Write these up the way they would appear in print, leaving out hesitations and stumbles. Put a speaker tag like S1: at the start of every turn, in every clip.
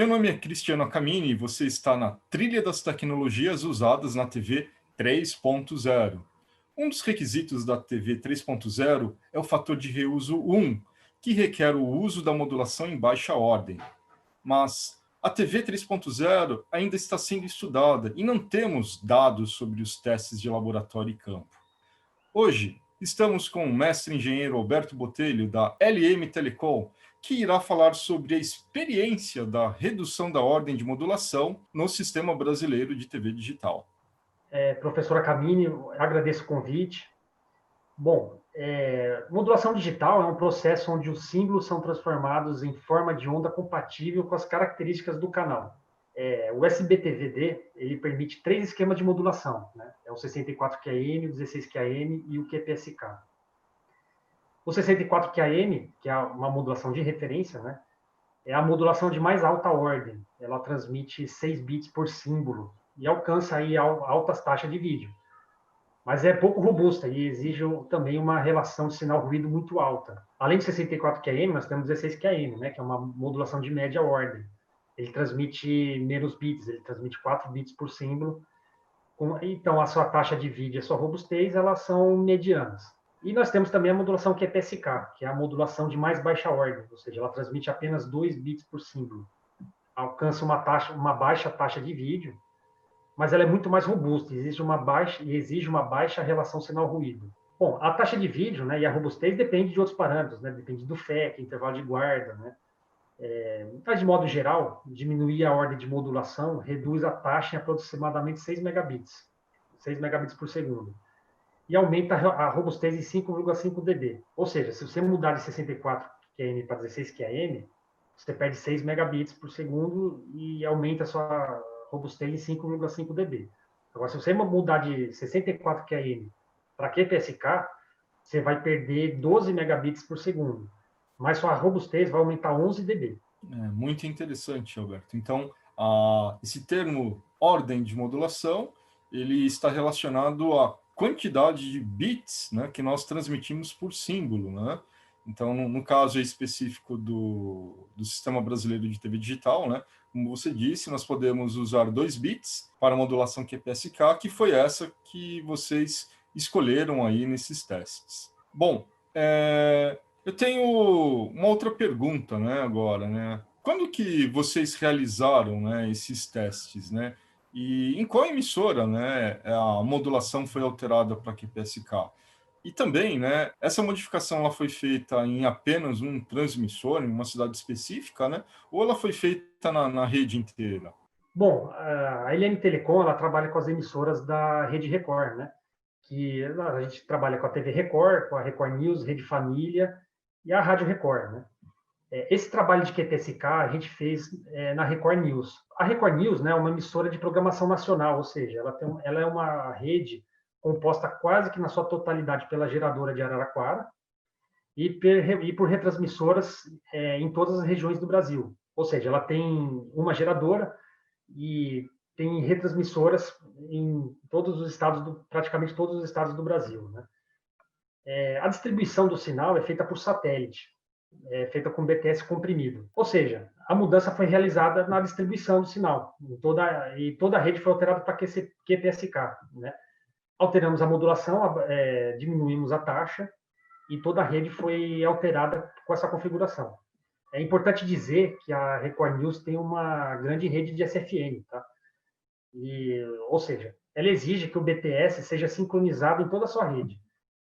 S1: Meu nome é Cristiano Camini e você está na trilha das tecnologias usadas na TV 3.0. Um dos requisitos da TV 3.0 é o fator de reuso 1, que requer o uso da modulação em baixa ordem. Mas a TV 3.0 ainda está sendo estudada e não temos dados sobre os testes de laboratório e campo. Hoje, estamos com o mestre engenheiro Alberto Botelho, da LM Telecom, que irá falar sobre a experiência da redução da ordem de modulação no sistema brasileiro de TV digital.
S2: Professora Camini, agradeço o convite. Bom, modulação digital é um processo onde os símbolos são transformados em forma de onda compatível com as características do canal. O SBTVD ele permite 3 esquemas de modulação, né? É o 64QAM, o 16QAM e o QPSK. O 64QAM, que é uma modulação de referência, né? É a modulação de mais alta ordem. Ela transmite 6 bits por símbolo e alcança aí altas taxas de vídeo. Mas é pouco robusta e exige também uma relação de sinal-ruído muito alta. Além de 64QAM, nós temos 16QAM, né, que é uma modulação de média ordem. Ele transmite menos bits, ele transmite 4 bits por símbolo. Então, a sua taxa de vídeo e a sua robustez, elas são medianas. E nós temos também a modulação QPSK, que é a modulação de mais baixa ordem, ou seja, ela transmite apenas 2 bits por símbolo. Alcança uma baixa taxa de vídeo, mas ela é muito mais robusta, exige uma baixa relação sinal-ruído. Bom, a taxa de vídeo, né, e a robustez depende de outros parâmetros, né, depende do FEC, intervalo de guarda, né. Mas, de modo geral, diminuir a ordem de modulação reduz a taxa em aproximadamente 6 megabits, 6 megabits por segundo, e aumenta a robustez em 5,5 dB. Ou seja, se você mudar de 64 QAM para 16 QAM, você perde 6 megabits por segundo e aumenta a sua robustez em 5,5 dB. Agora, se você mudar de 64 QAM para QPSK, você vai perder 12 megabits por segundo, mas sua robustez vai aumentar 11 dB.
S1: Muito interessante, Alberto. Então, esse termo ordem de modulação, ele está relacionado à quantidade de bits, né, que nós transmitimos por símbolo, né? Então, no caso específico do Sistema Brasileiro de TV Digital, né, como você disse, nós podemos usar 2 bits para a modulação QPSK, que foi essa que vocês escolheram aí nesses testes. Bom, eu tenho uma outra pergunta, né, agora, né? Quando que vocês realizaram, né, esses testes, né? E em qual emissora, né, a modulação foi alterada para QPSK? E também, né, essa modificação ela foi feita em apenas um transmissor, em uma cidade específica, né? Ou ela foi feita na rede inteira?
S2: Bom, a LM Telecom ela trabalha com as emissoras da Rede Record, né? Que a gente trabalha com a TV Record, com a Record News, Rede Família e a Rádio Record, né? Esse trabalho de QPSK a gente fez na Record News. A Record News, né, é uma emissora de programação nacional, ou seja, ela é uma rede composta quase que na sua totalidade pela geradora de Araraquara e por retransmissoras em todas as regiões do Brasil. Ou seja, ela tem uma geradora e tem retransmissoras em todos os estados, praticamente todos os estados do Brasil, né? A distribuição do sinal é feita por satélite, feita com BTS comprimido. Ou seja, a mudança foi realizada na distribuição do sinal. E toda a rede foi alterada para QPSK. Né? Alteramos a modulação, diminuímos a taxa e toda a rede foi alterada com essa configuração. É importante dizer que a Record News tem uma grande rede de SFN, tá? Ou seja, ela exige que o BTS seja sincronizado em toda a sua rede.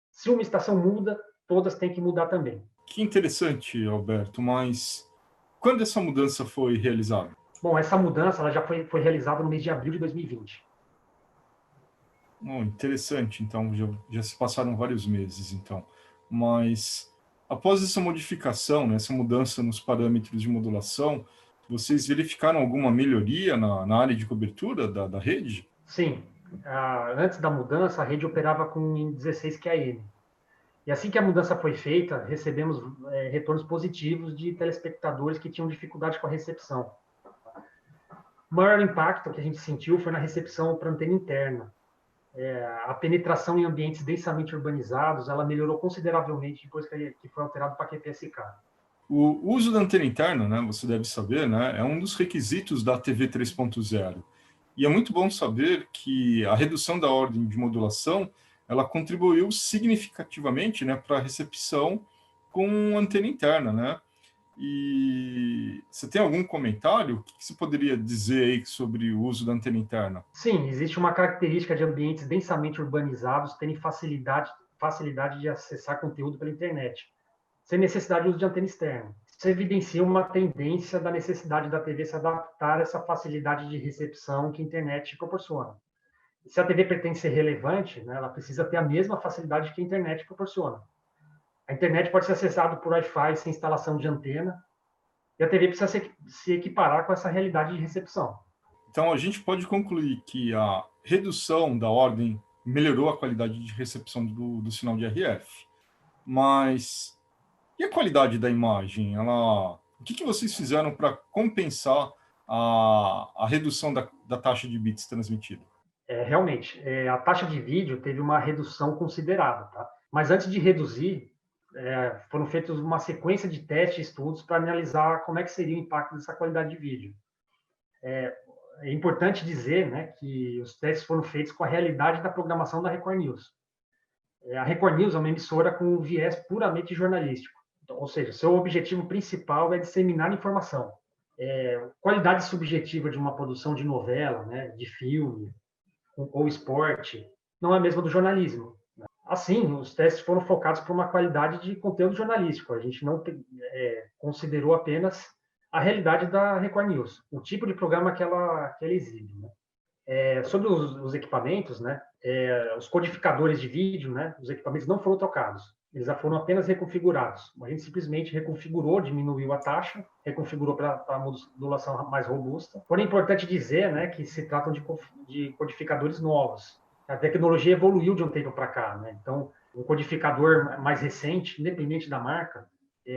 S2: Se uma estação muda, todas têm que mudar também.
S1: Que interessante, Alberto, mas quando essa mudança foi realizada?
S2: Bom, essa mudança ela já foi realizada no mês de abril de 2020.
S1: Interessante, então já se passaram vários meses, então. Mas após essa modificação, né, essa mudança nos parâmetros de modulação, vocês verificaram alguma melhoria na área de cobertura da rede?
S2: Sim. Antes da mudança, a rede operava com 16 QAM. E assim que a mudança foi feita, recebemos retornos positivos de telespectadores que tinham dificuldade com a recepção. O maior impacto que a gente sentiu foi na recepção para antena interna. A penetração em ambientes densamente urbanizados, ela melhorou consideravelmente depois que foi alterado para QPSK.
S1: O uso da antena interna, né, você deve saber, né, é um dos requisitos da TV 3.0. E é muito bom saber que a redução da ordem de modulação, ela contribuiu significativamente, né, para a recepção com antena interna, né? E você tem algum comentário? O que você poderia dizer aí sobre o uso da antena interna?
S2: Sim, existe uma característica de ambientes densamente urbanizados terem facilidade de acessar conteúdo pela internet, sem necessidade de uso de antena externa. Isso evidencia uma tendência da necessidade da TV se adaptar a essa facilidade de recepção que a internet proporciona. E se a TV pretende ser relevante, né, ela precisa ter a mesma facilidade que a internet proporciona. A internet pode ser acessada por Wi-Fi sem instalação de antena, e a TV precisa se equiparar com essa realidade de recepção.
S1: Então, a gente pode concluir que a redução da ordem melhorou a qualidade de recepção do sinal de RF. Mas e a qualidade da imagem? O que vocês fizeram para compensar a redução da taxa de bits transmitida?
S2: Realmente, a taxa de vídeo teve uma redução considerável, tá? Mas antes de reduzir, foram feitos uma sequência de testes e estudos para analisar como é que seria o impacto dessa qualidade de vídeo. É importante dizer, né, que os testes foram feitos com a realidade da programação da Record News. A Record News é uma emissora com um viés puramente jornalístico, então, ou seja, seu objetivo principal é disseminar informação. Qualidade subjetiva de uma produção de novela, né, de filme ou esporte, não é a mesma do jornalismo. Assim, os testes foram focados para uma qualidade de conteúdo jornalístico. A gente não considerou apenas a realidade da Record News, o tipo de programa que ela exibe. Né? Sobre os equipamentos, né? Os codificadores de vídeo, né? Os equipamentos não foram trocados. Eles já foram apenas reconfigurados. A gente simplesmente reconfigurou, diminuiu a taxa, reconfigurou para a modulação mais robusta. Porém, é importante dizer, né, que se tratam de codificadores novos. A tecnologia evoluiu de um tempo para cá, né? Então, um codificador mais recente, independente da marca,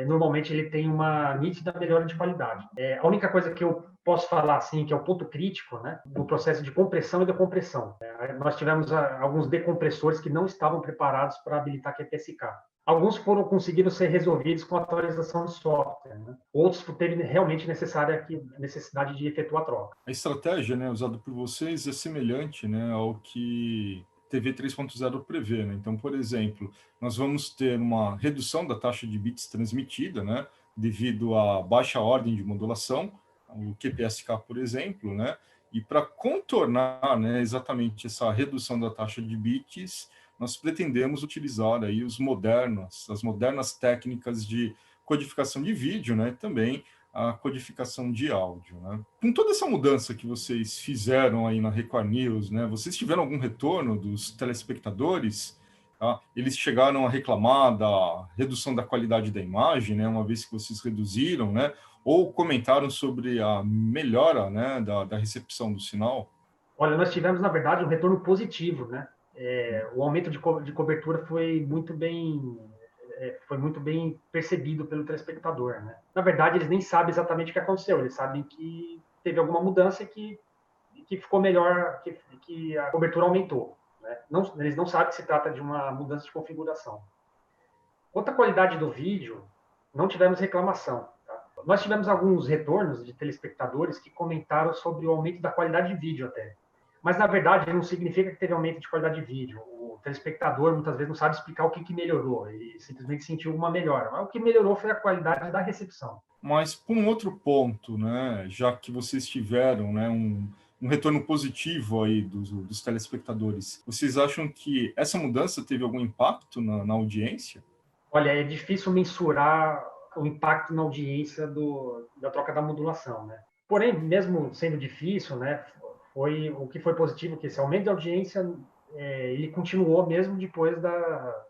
S2: normalmente ele tem uma nítida melhora de qualidade. A única coisa que eu posso falar assim, que é o ponto crítico, né, do processo de compressão e decompressão. Nós tivemos alguns decompressores que não estavam preparados para habilitar QPSK. Alguns conseguiram ser resolvidos com atualização de software, né? Outros teve realmente necessidade de efetuar a troca.
S1: A estratégia, né, usada por vocês é semelhante, né, ao que TV 3.0 prevê, né? Então, por exemplo, nós vamos ter uma redução da taxa de bits transmitida, né, devido à baixa ordem de modulação, o QPSK, por exemplo, né? E para contornar, né, exatamente essa redução da taxa de bits, nós pretendemos utilizar aí as modernas técnicas de codificação de vídeo, né, também a codificação de áudio, né? Com toda essa mudança que vocês fizeram aí na Record News, né, vocês tiveram algum retorno dos telespectadores? Tá? Eles chegaram a reclamar da redução da qualidade da imagem, né, uma vez que vocês reduziram, né? Ou comentaram sobre a melhora, né, da recepção do sinal?
S2: Olha, nós tivemos, na verdade, um retorno positivo, né? O aumento de cobertura foi muito bem percebido pelo telespectador, né? Na verdade, eles nem sabem exatamente o que aconteceu, eles sabem que teve alguma mudança que ficou melhor, que a cobertura aumentou. Né? Eles não sabem que se trata de uma mudança de configuração. Quanto à qualidade do vídeo, não tivemos reclamação. Tá? Nós tivemos alguns retornos de telespectadores que comentaram sobre o aumento da qualidade de vídeo até. Mas, na verdade, não significa que teve aumento de qualidade de vídeo. O telespectador, muitas vezes, não sabe explicar o que melhorou. Ele simplesmente sentiu uma melhora. Mas o que melhorou foi a qualidade da recepção.
S1: Mas, por um outro ponto, né, já que vocês tiveram, né, um retorno positivo aí dos telespectadores, vocês acham que essa mudança teve algum impacto na audiência?
S2: Olha, é difícil mensurar o impacto na audiência da troca da modulação, né? Porém, mesmo sendo difícil, né, o que foi positivo, que esse aumento de audiência ele continuou mesmo depois da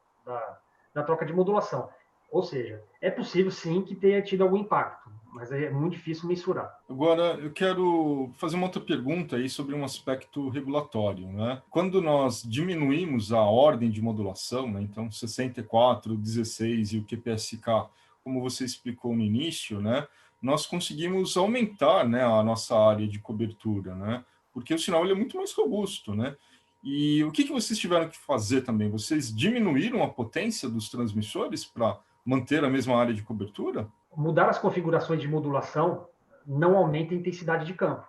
S2: troca de modulação. Ou seja, é possível sim que tenha tido algum impacto, mas é muito difícil mensurar.
S1: Agora, eu quero fazer uma outra pergunta aí sobre um aspecto regulatório, né? Quando nós diminuímos a ordem de modulação, né, então 64, 16 e o QPSK, como você explicou no início, né, nós conseguimos aumentar, né, a nossa área de cobertura, né? Porque o sinal ele é muito mais robusto, né? E o que vocês tiveram que fazer também? Vocês diminuíram a potência dos transmissores para manter a mesma área de cobertura?
S2: mudar as configurações de modulação não aumenta a intensidade de campo.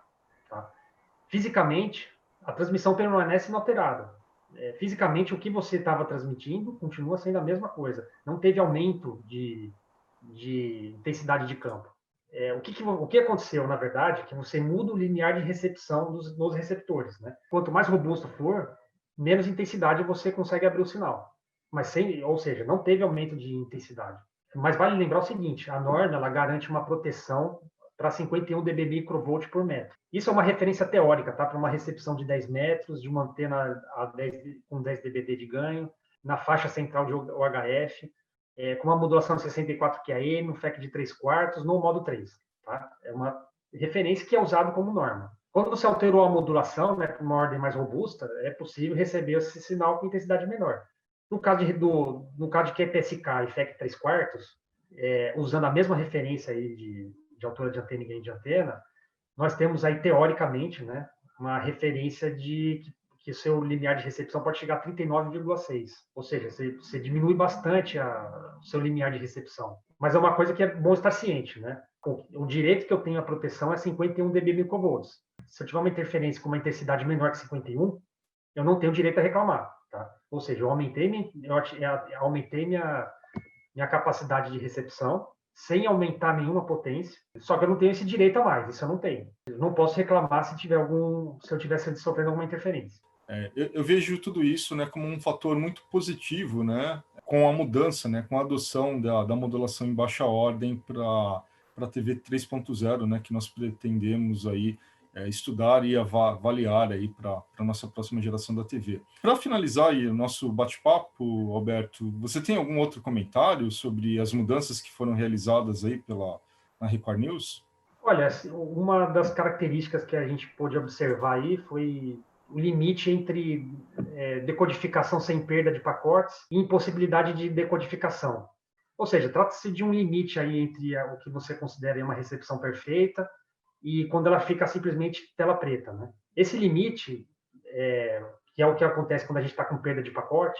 S2: Tá? Fisicamente, a transmissão permanece inalterada. Fisicamente, o que você estava transmitindo continua sendo a mesma coisa. Não teve aumento de intensidade de campo. O que aconteceu, na verdade, é que você muda o limiar de recepção nos receptores. Né? Quanto mais robusto for, menos intensidade você consegue abrir o sinal. Ou seja, não teve aumento de intensidade. Mas vale lembrar o seguinte, a norma ela garante uma proteção para 51 dB microvolt por metro. Isso é uma referência teórica, tá? Para uma recepção de 10 metros, de uma antena com 10 dBd de ganho, na faixa central de UHF, com uma modulação de 64 QAM, um FEC de 3/4, no modo 3. Tá? É uma referência que é usada como norma. Quando você alterou a modulação, né, para uma ordem mais robusta, é possível receber esse sinal com intensidade menor. No caso de QPSK e FEC 3/4, usando a mesma referência aí de altura de antena e gain de antena, nós temos aí, teoricamente, né, uma referência de que o seu limiar de recepção pode chegar a 39,6. Ou seja, você diminui bastante o seu limiar de recepção. Mas é uma coisa que é bom estar ciente, né? O direito que eu tenho à proteção é 51 dB microvolts. Se eu tiver uma interferência com uma intensidade menor que 51, eu não tenho direito a reclamar. Tá? Ou seja, eu aumentei minha capacidade de recepção sem aumentar nenhuma potência, só que eu não tenho esse direito a mais, isso eu não tenho. Eu não posso reclamar se eu tivesse sofrendo alguma interferência.
S1: Eu vejo tudo isso, né, como um fator muito positivo, né, com a mudança, né, com a adoção da modulação em baixa ordem para a TV 3.0, né, que nós pretendemos aí estudar e avaliar aí para a nossa próxima geração da TV. Para finalizar aí o nosso bate-papo, Alberto, você tem algum outro comentário sobre as mudanças que foram realizadas aí na Record News?
S2: Olha, uma das características que a gente pôde observar aí foi o limite entre decodificação sem perda de pacotes e impossibilidade de decodificação. Ou seja, trata-se de um limite aí entre o que você considera uma recepção perfeita e quando ela fica simplesmente tela preta. Né? Esse limite, que é o que acontece quando a gente está com perda de pacote,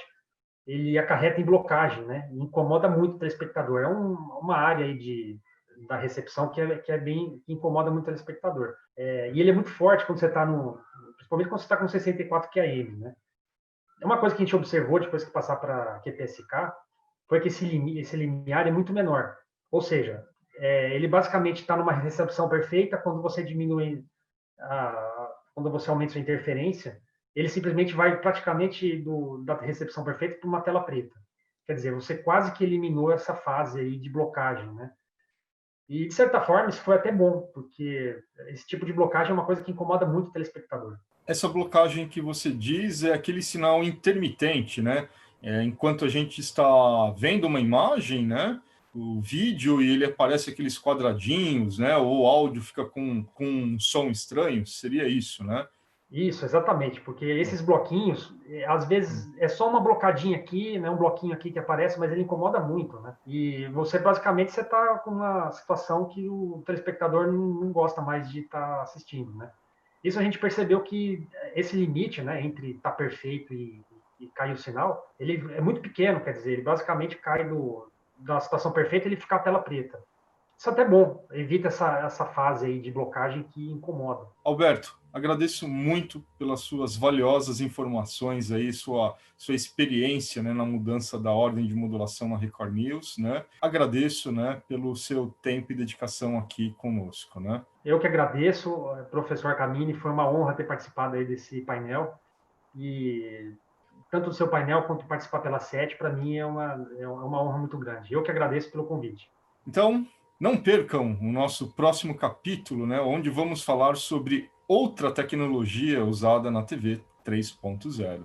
S2: ele acarreta em blocagem, né? E incomoda muito o telespectador. É uma área aí da recepção que incomoda muito o telespectador. E ele é muito forte quando você está principalmente quando você está com 64 QAM, né? É uma coisa que a gente observou depois que passar para QPSK, foi que esse limiar é muito menor. Ou seja, ele basicamente está numa recepção perfeita quando você diminui, quando você aumenta sua interferência, ele simplesmente vai praticamente da recepção perfeita para uma tela preta. Quer dizer, você quase que eliminou essa fase aí de blocagem, né? E, de certa forma, isso foi até bom, porque esse tipo de blocagem é uma coisa que incomoda muito o telespectador.
S1: Essa blocagem que você diz é aquele sinal intermitente, né? Enquanto a gente está vendo uma imagem, né? O vídeo e ele aparece aqueles quadradinhos, né? Ou o áudio fica com um som estranho, seria isso, né?
S2: Isso, exatamente, porque esses bloquinhos, às vezes é só uma blocadinha aqui, né, um bloquinho aqui que aparece, mas ele incomoda muito, né? E basicamente está com uma situação que o telespectador não gosta mais de estar assistindo, né? Isso a gente percebeu que esse limite, né, entre estar perfeito e cair o sinal, ele é muito pequeno, quer dizer, ele basicamente cai da situação perfeita e ele fica a tela preta. Isso é até bom, evita essa fase aí de blocagem que incomoda.
S1: Alberto, agradeço muito pelas suas valiosas informações aí, sua experiência, né, na mudança da ordem de modulação na Record News, né? Agradeço, né, pelo seu tempo e dedicação aqui conosco, né?
S2: Eu que agradeço, professor Camini, foi uma honra ter participado aí desse painel e tanto do seu painel quanto participar pela SET, para mim é uma honra muito grande. Eu que agradeço pelo convite.
S1: Então, não percam o nosso próximo capítulo, né, onde vamos falar sobre outra tecnologia usada na TV 3.0.